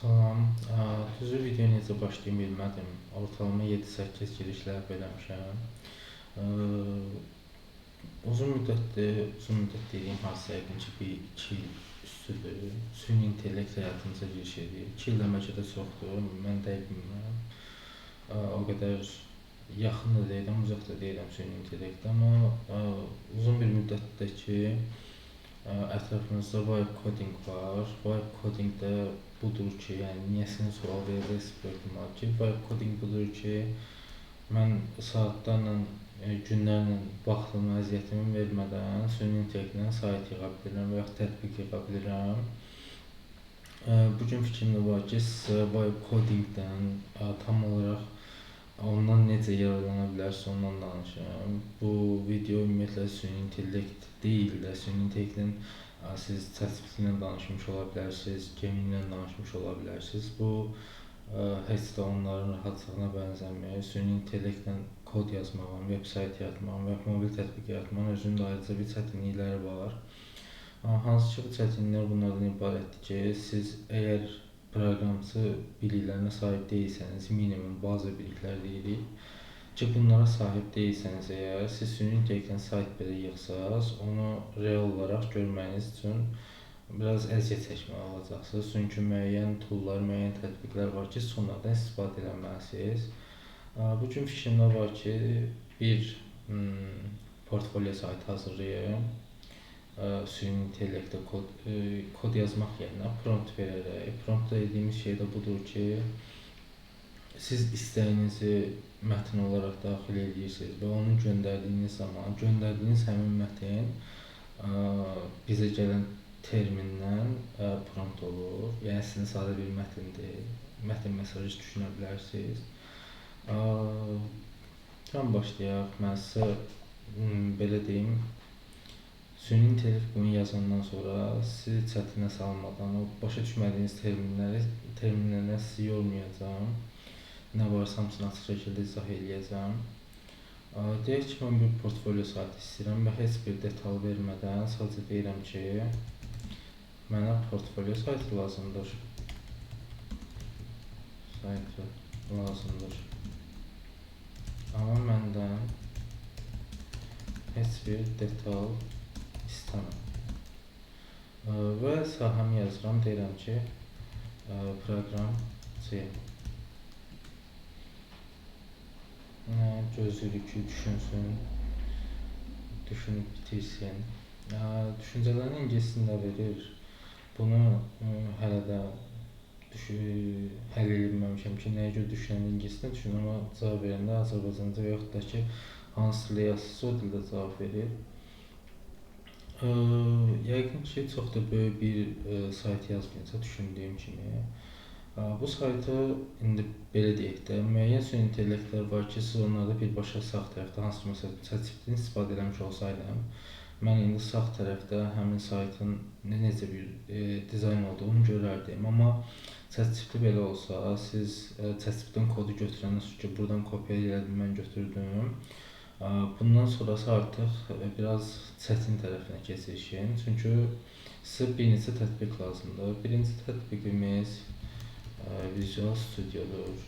Salam. Düzü video necə başlayım bilmədim. Ortalama 7-8 girişlər eləmişəm. Uzun müddət dediyim hardasa yəqin ki, 1-2 il üstüdür. Süni intellekt həyatımıza giriş edir. 2 ildən bəlkə də çoxdur. Mən dəqiq bilmirəm. O qədər yaxın da deyiləm, uzaq da deyiləm süni intellektə, amma uzun bir müddətdir ki, ətrafımızda vibe coding var. Vibe coding də budur ki, yəni niyəsini sual verəcəksiniz bu ehtimal ki, vibe coding budur ki, mən saatlarla, günlərlə vaxtımı, əziyyətimi vermədən süni intellektlə sayt yığa bilirəm və yaxud tətbiq yığa bilirəm. Bu gün fikrim də var ki, sizə vibe codingdən tam olaraq ondan necə yararlana bilərsiniz, ondan danışıram. Bu video ümumiyyətlə süni intellekt deyil də, süni intellektin siz ChatGPT ilə danışmış ola bilərsiniz, Gemini ilə danışmış ola bilərsiniz. Bu heç də onların rahatlığına bənzəmir. Süni intellektlə kod yazmağın, veb-sayt yaratmağın və mobil tətbiq yaratmağın özünün də ayrıca bir çətinlikləri var. Hansı ki, bu çətinliklər bunlardan ibarətdir ki, siz əgər proqramçı biliklərinə sahib deyilsəniz, minimum baza biliklər deyirik ki, bunlara sahib deyilsəniz əgər, siz süni intellektdən sayt belə yığsaz, onu real olaraq görməyiniz üçün biraz əziyyət çəkməli olacaqsınız. Çünki müəyyən toollar, müəyyən tətbiqlər var ki, siz onlardan istifadə etməlisiniz. Bu gün fikrimdə var ki, bir portfolio saytı hazırlayım. Süni intellektdə kod yazmaq yerinə prompt verərək. Prompt dediyimiz şey də budur ki, siz istəyinizi mətn olaraq daxil edirsiniz və onu göndərdiyiniz zaman, göndərdiyiniz həmin mətn bizə gələn termindən prompt olur. Yəni sizin sadə bir mətndir. Mətn mesajı düşünə bilərsiniz. Tam başlayaq. Mən sizə belə deyim, süni intellekt bunu yazandan sonra sizi çətinə salmadan, o başa düşmədiyiniz terminlərlə sizi yormayacağam. Nə varsa hamısını açıq şəkildə izah edəcəm. Deyək ki, mən bir portfolio saytı istəyirəm və heç bir detal vermədən sadəcə deyirəm ki, mənə portfolio saytı lazımdır. Amma məndən heç bir detal istəməm. Və sahəmi yazıram, deyirəm ki, proqramçıyam. Gözləyirik ki, düşünsün, düşünüb bitirsin. Düşüncələrini ingiliscəsində verir. Bunu hələ də həll edilməmişəm ki, nəyə görə düşünən ingiliscəsində düşünürəm, amma cavab verəndə Azərbaycanca və yaxud da ki, hansı dildə yazsınız, o dildə cavab verir. Yəqin ki, çox da böyük bir sayt yazmayacaq düşündüyüm kimi. Bu saytı indi belə deyək də, müəyyən süni intellektlər var ki, siz onlarda birbaşa sağ tərəfdə hansı məsəl ChatGPT-ni istifadə eləmiş olsaydım, mən indi sağ tərəfdə həmin saytın necə bir dizayn olduğunu görərdim. Amma ChatGPT belə olsa, siz ChatGPT-dən kodu götürəndən sonra ki, buradan kopya elədim, mən götürdüm. Bundan sonrası artıq biraz çətin tərəfinə keçir. Çünki sizə bir neçə tətbiq lazımdır. Birinci tətbiqimiz Visual Studio'dur.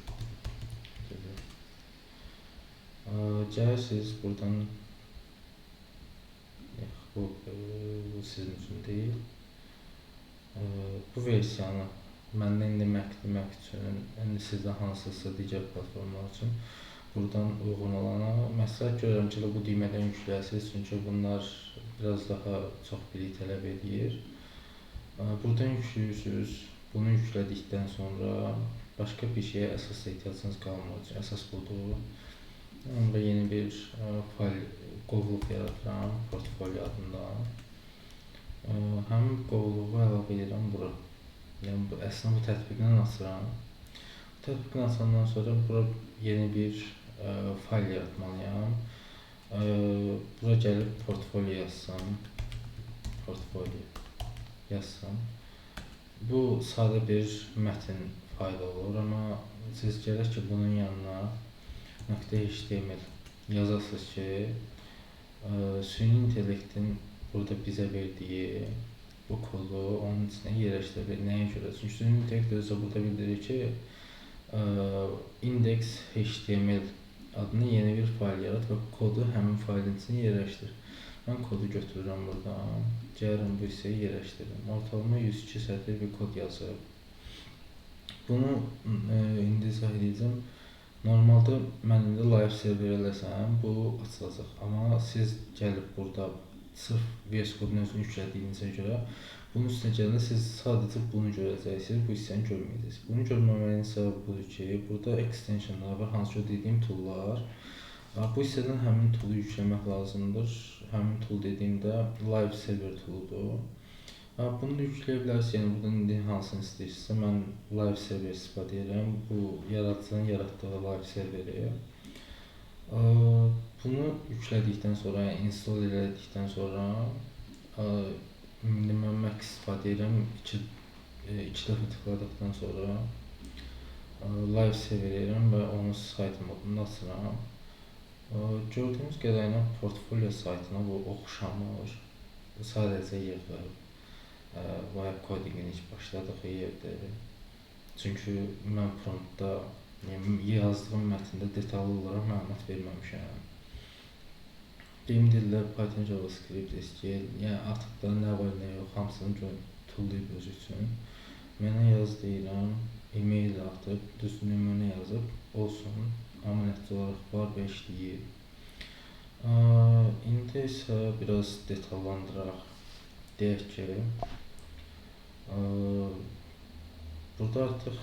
Gəlirsiniz buradan, bu sizin üçün deyil. Bu versiyanı məndən indi Mac üçün, indi sizdə hansısa digər platformalar üçün buradan uyğun olana məsləhət görürəm ki, bu düymədən yükləyəsiniz, çünki bunlar biraz daha çox bilik tələb edir. Buradan yükləyirsiniz. Bunu yüklədikdən sonra başqa bir şeyə əsas ehtiyacınız qalmır. Əsas budur. Onda yeni bir fayl qovluq yaradıram, portfolio adında. Həmin qovluğu əlavə edirəm bura. Yəni, əslində bu tətbiqlə açıram. Tətbiqlə açandan sonra bura yeni bir fayl yaratmalıyam. Bura gəlib portfolio yazsam. Bu sadə bir mətn faylı olur, amma siz gərək ki, bunun yanına .html yazasınız ki, süni intellektin burada bizə verdiyi bu kodu onun içinə yerləşdirə nəyə görə? Çünki süni intellekt özü burada bildirir ki, index.html adlı yeni bir fayl yarat və kodu həmin faylın içinə yerləşdir. Mən kodu götürürəm buradan, gəlirəm bu hissəyə yerləşdirirəm. Ortalama 102 sətr bir kod yazıb. Bunu indi izah edəcəm. Normalda mən indi live server eləsəm, bu açılacaq. Amma siz gəlib burada sırf VS Code'un özünü yüklədiyinizə görə bunun üstünə gələndə siz sadəcə bunu görəcəksiniz, bu hissəni görməyəcəksiniz. Bunu görməməyin səbəbi budur ki, burada extensionlar var, hansı ki dediyim toollar. Bu hissədən həmin toolu yükləmək lazımdır. Həmin tool dediyimdə live server tooludur. Bunu da yükləyə bilərsiniz. Yəni buradan indi hansını istəyirsinizsə, mən live server istifadə edirəm. Bu yaradıcının yaratdığı live serveri. Bunu yüklədikdən sonra, yəni install elədikdən sonra indi mən Mac istifadə edirəm. İki dəfə tıkladıqdan sonra live server edirəm və onu sayt modunda açıram. Gördüyünüz qədərinə portfolio saytına bu oxşamır. Sadəcə yığıb web codingin ilk başladığı yerdir. Çünki mən promptda yazdığım mətndə detallı olaraq məlumat verməmişəm. Birinci dillər Python, JavaScript, SQL, yəni artıq da nə var nə yox, hamısını tullayıb özü üçün. Mənə yaz deyirəm, e-mail atıb, düz nümunə yazıb, olsun. Amma nəticə olaraq var və işləyir. İndi isə biraz detallandıraq. Deyək ki, burada artıq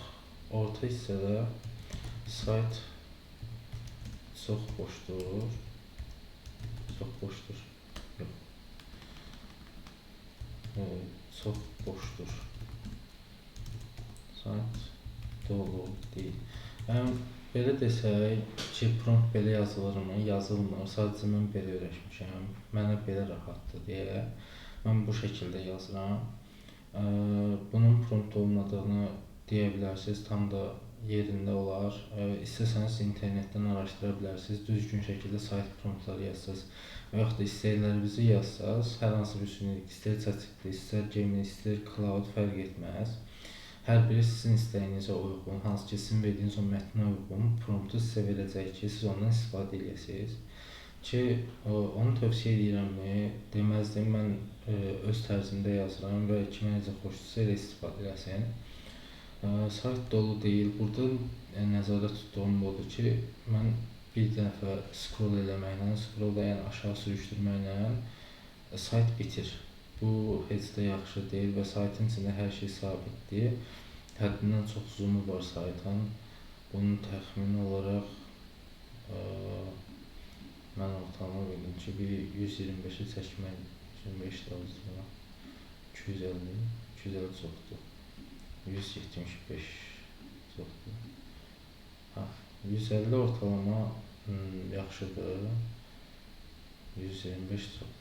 orta hissədə sayt çox boşdur. Çox boşdur. Yox. Çox boşdur. Sayt dolu deyil. Belə desək ki, prompt belə yazılırmı? Yazılmır. Sadəcə mən belə öyrəşmişəm. Mənə belə rahatdır deyə mən bu şəkildə yazıram. Bunun prompt olmadığını deyə bilərsiniz, tam da yerində olar. İstəsəniz internetdən araşdıra bilərsiniz, düzgün şəkildə sayt promptları yazsınız və yaxud da istəklərinizi yazsınız, hər hansı bir sünilik, istər ChatGPT, istər Gemini, istər Cloud fərq etməz. Hər biri sizin istəyinizə uyğun, hansı ki sizin verdiyiniz o mətnə uyğun promptu sizə verəcək ki, siz ondan istifadə edəsiniz. Ki, onu tövsiyə edirəmmi? Deməzdim, mən öz tərzimdə yazıram və kimə necə xoşdursa elə istifadə eləsin. Sayt dolu deyil. Burada nəzərdə tutduğum budur ki, mən bir dəfə scroll eləməklə, scrollda yəni aşağı sürüşdürməklə sayt bitir. Bu heç də yaxşı deyil və saytın içində hər şey sabitdir. Həddindən çox zoomu var saytın. Bunun təxmini olaraq mən ortalama bildim ki, bir 125-i çəkmək, 125 də azdır, 250 çoxdur, 175 çoxdur. 150 ortalama yaxşıdır, 125 çox.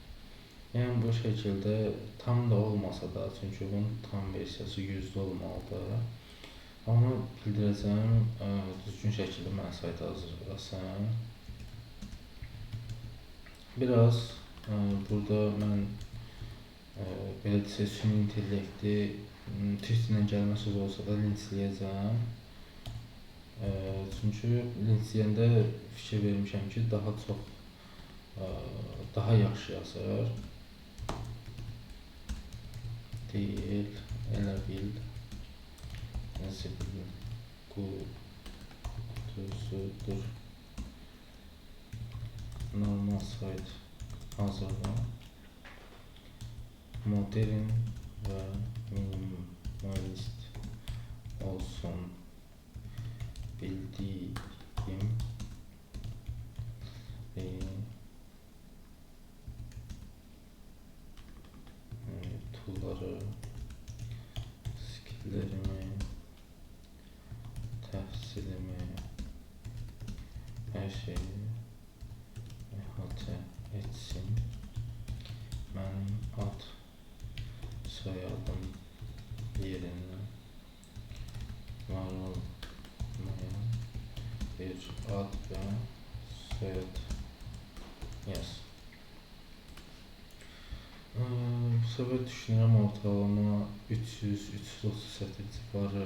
Yəni bu şəkildə tam da olmasa da, çünki bunun tam versiyası 100-də olmalıdır. Amma bildirəcəm, düzgün şəkildə mənə sayt hazırlasın. Biraz burada mən belə desək, süni intellekti türkcədən gəlmə söz olsa da linçləyəcəm. Çünki linçləyəndə fikir vermişəm ki, daha yaxşı yazır. Deyil, elə bil, necə bilim, qutusudur, normal sayt hazırla, modern və minimalist olsun, bildiyim toolları, skilllərimi, təhsilimi, hər şeyi əhatə etsin. Mənim ad soyadım yerinə var olmayan bir ad və soyad yaz. Bu səfər düşünürəm ortalama 300-330 sətr civarı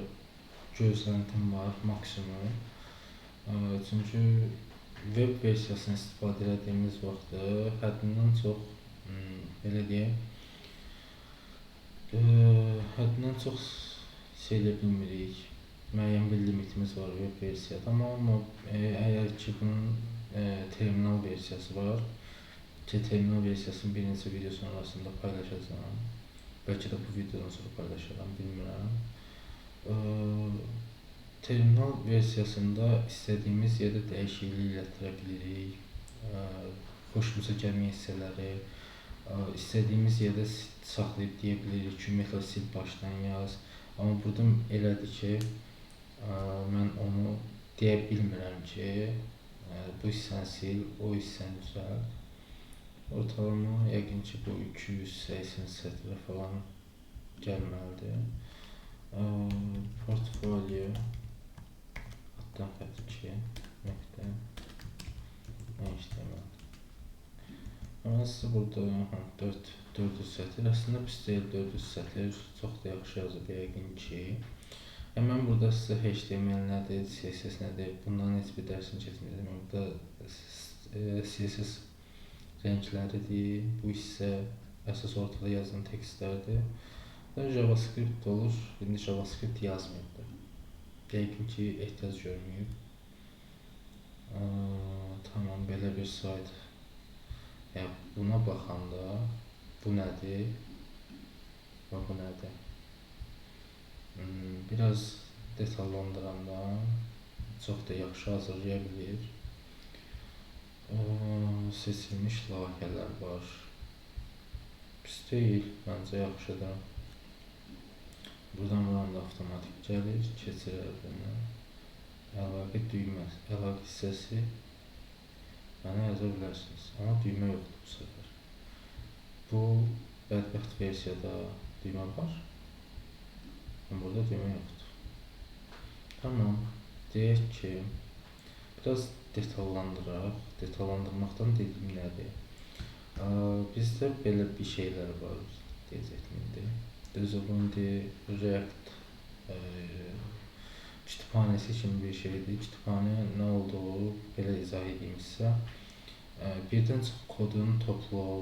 gözləntim var maksimum. Çünki web versiyasını istifadə etdiyimiz vaxtı həddindən çox belə deyim, həddindən çox eləyə bilmirik. Müəyyən bir limitimiz var web versiyada, amma əgər ki bunun terminal versiyası var ki, terminal versiyasının bir neçə video sonrasında paylaşacağam. Bəlkə də bu videodan sonra paylaşaram, bilmirəm. Terminal versiyasında istədiyimiz yerdə dəyişiklik etdirə bilirik. Xoşumuza gəlməyən hissələri istədiyimiz yerdə saxlayıb deyə bilirik ki, ümumiyyətlə sil başdan yaz. Amma burada elədir ki, mən onu deyə bilmirəm ki, bu hissəni sil, o hissəni düzəlt. Ortalama yəqin ki, bu 280 sətrə falan gəlməlidir. Portfolio altdan xətt 2 nöqtə HTML. Amma sizə burada 400 sətr, əslində pis deyil 400 sətr, çox da yaxşı yazıb yəqin ki. Mən burada sizə HTML nədir, CSS nədir, bundan heç bir dərsini keçməyəcəm. Burada CSS rəngləridir, bu hissə əsas ortada yazılan tekstlərdir. JavaScript olur, indi JavaScript yazmayıb. Yəqin ki, ehtiyac görməyib. Tamam, belə bir sayt. Buna baxanda, bu nədir və bu nədir? Biraz detallandıranda çox da yaxşı hazırlaya bilir. Seçilmiş layihələr var. Pis deyil, məncə yaxşıdır. Buradan vuranda avtomatik gəlir, keçirər bunu. Əlaqə düyməsi, əlaqə hissəsi mənə yaza bilərsiniz. Amma düymə yoxdur bu səfər. Bu bədbəxt versiyada düymə var. Burada düymə yoxdur. Tamam, deyək ki, biraz detallandıraq. Detallandırmaqdan dediyim nədir? Bizdə belə bir şeylər var, deyəcəkdim indi. Düzdür, bu indi React kütüphanəsi kimi bir şeydir. Kütüphanə nə olduğu belə izah edeyimsə, birdən çox kodun topluğu,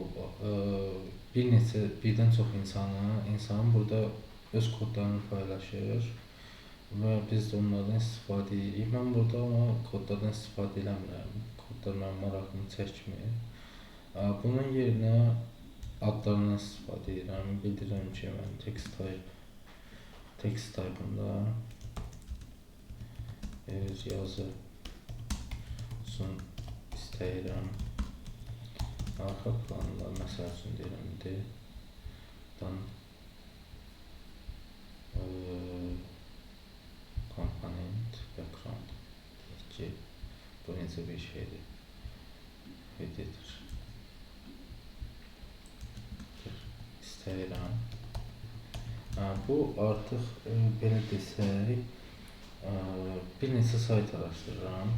birdən çox insanın burada öz kodlarını paylaşır və biz də onlardan istifadə edirik. Mən burada amma kodlardan istifadə eləmirəm. Kodlar mənim marağımı çəkmir. Bunun yerinə adlarından istifadə edirəm. Bildirirəm ki, mən text type-ında yazı üçün istəyirəm. Arxa planında məsəl üçün deyirəm, komponent, background deyək ki, bu necə bir şeydir, editor istəyirəm. Bu artıq belə desək, bir neçə sayt araşdırıram.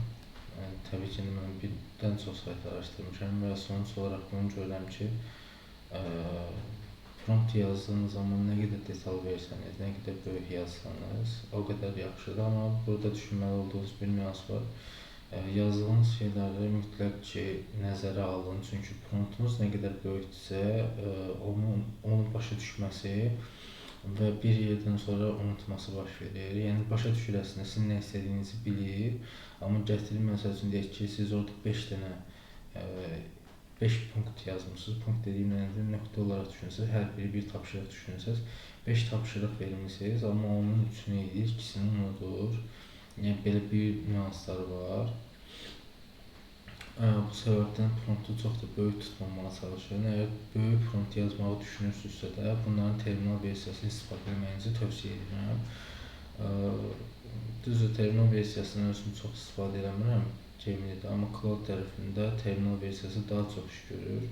Təbii ki, mən birdən çox sayt araşdırmışam və sonuç olaraq bunu görürəm ki, prompt yazdığınız zaman nə qədər detal versəniz, nə qədər böyük yazsanız, o qədər yaxşıdır. Amma burada düşünməli olduğunuz bir nüans var. Yazdığınız şeyləri mütləq ki, nəzərə alın. Çünki promptunuz nə qədər böyükdürsə, onun başa düşməsi və bir yerdən sonra unutması baş verir. Yəni, başa düşür əslində, sizin nə istədiyinizi bilir. Amma gətirir, məsəl üçün, deyək ki, siz orada 5 punkt yazmışsınız. Punkt dediyim nədir? Nöqtə olaraq düşünsəz, hər biri bir tapşırıq düşünsəz, 5 tapşırıq vermişsiniz, amma onun üçünü edir, ikisini unudur. Yəni, belə bir nüansları var. Bu səbəbdən promptu çox da böyük tutmamağa çalışıram. Əgər böyük prompt yazmağı düşünürsünüzsə də, bunların terminal versiyasını istifadə etməyinizi tövsiyə edirəm. Düzdür, terminal versiyasını özüm çox istifadə eləmirəm Gemini-də, amma Cloud tərəfində terminal versiyası daha çox iş görür.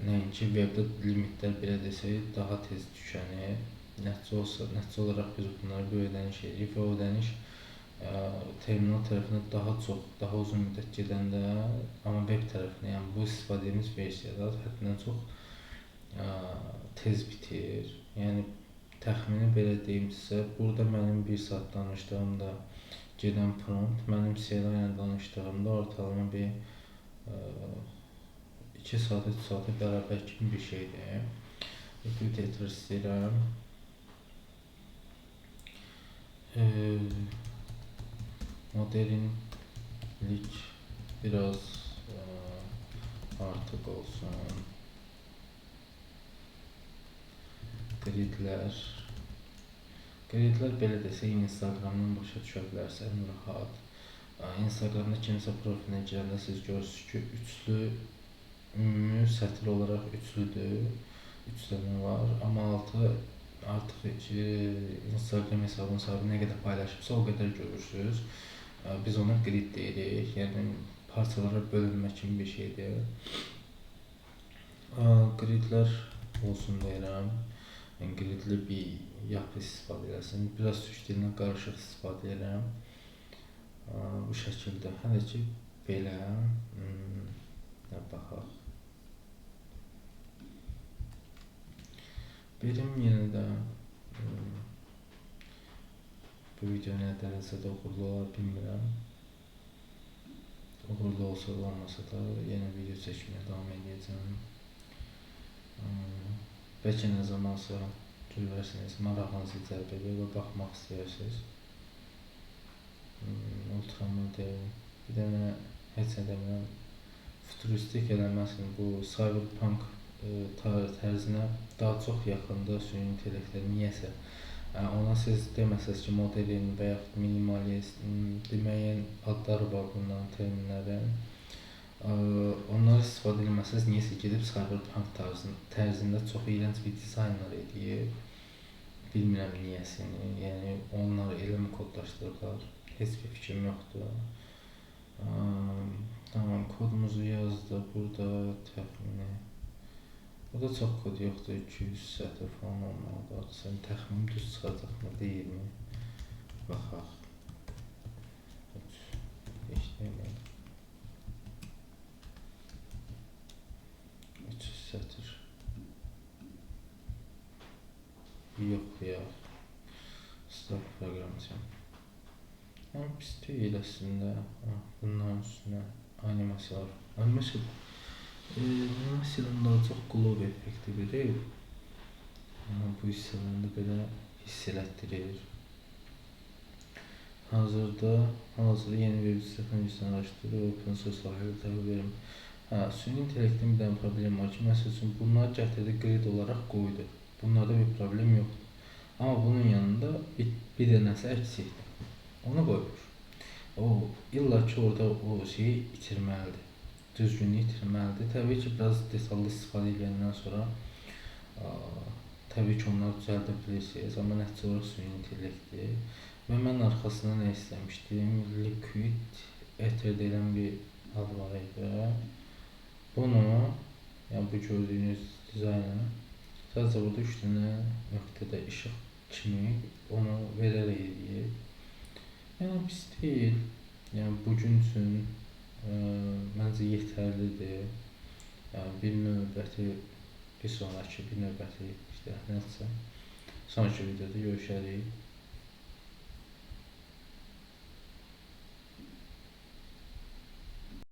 Nəinki webdə limitlər belə desək, daha tez tükənir. Nəticə olaraq biz bunlara bir ödəniş edirik və o ödəniş terminal tərəfinə daha uzun müddət gedəndə, amma web tərəfinə, yəni bu istifadədiyimiz versiyada həddindən çox tez bitir. Yəni təxmini belə deyim sizə, burada mənim 1 saat danışdığımda gedən prompt, mənim Sela ilə danışdığımda ortalama bir 2 saat, 3 saata bərabər kimi bir şeydir. Bir təkrar istəyirəm. Modernlik biraz artıq olsun. Gridlər belə desək, Instagramdan başa düşə bilərsən rahat. Instagramda kimsə profilinə girəndə siz görürsünüz ki, üçlü, ümumi sətr olaraq üçlüdür, 3 dənə var, amma altı artıq Instagram hesabının sahibi nə qədər paylaşıbsa, o qədər görürsünüz. Biz ona grid deyirik, yəni parçalara bölünmə kimi bir şeydir. Gridlər olsun deyirəm. Gridli bir yapı istifadə eləsin. Biraz türk dilinə qarışıq istifadə edirəm. Bu şəkildə. Hələ ki belə. Baxaq. Birim yenə də bu video nə dərəcədə uğurlu olar bilmirəm. Uğurlu olsa da olmasa da yenə video çəkməyə davam edəcəm. Bəlkə nə zamansa görürsünüz, marağınızı cəlb edir və baxmaq istəyirsiniz. Ultramodel, bir dənə heç nə demirəm, futuristik eləməsin, bu cyberpunk tərzinə daha çox yaxındır süni intellektlər, niyəsə. Ona siz deməsəz ki, modern və yaxud minimalist, deməyən adları var bunların terminlərin. Onları istifadə eləməsəz, niyəsə gedib cyberpunk tərzində çox iyrənc bir dizaynlar edir. Bilmirəm niyəsini, yəni onları eləmi kodlaşdırırlar, heç bir fikrim yoxdur. Tamam, kodumuzu yazdıq, burada təxmini. Burada çox kod yoxdur, 200 sətr falan olmalıdır. Sən təxmini düz çıxacaqmı, deyilmi? Baxaq. Heç deyilməyəm. 300 sətr. Yoxlayaq. Start proqramcam. Yəni pis deyil əslində. Bunların üstünə animasiyalar. Animasiyadan daha çox glow effekti verir. Bu hissələrini belə hiss elətdirir. Hazırda yeni web sitəsini araşdırıb, open source sahəli təhvil verim. Süni intellektin bir dənə problem var ki, məsəl üçün bunları gətirdi, grid olaraq qoydu. Bunlarda bir problem yoxdur. Amma bunun yanında bir dənəsi əksikdir. Onu qoyur. O, illa ki orada o şeyi itirməlidir. Düzgünlüyü itirməlidir. Təbii ki, biraz detallı istifadə edəndən sonra təbii ki, onları düzəldə bilirsiniz. Amma nəticə olaraq süni intellektdir. Və mən arxasında nə istəmişdim? Liquid Ether deyilən bir ad var idi. Bunu, yəni bu gördüyünüz dizaynı, sadəcə burada 3 dənə nöqtədə işıq kimi onu verərək edir. Yəni pis deyil. Yəni bugün üçün məncə yetərlidir. Yəni bir növbəti, bir sonraki, bir növbəti işte nəsə sonraki videoda görüşərik.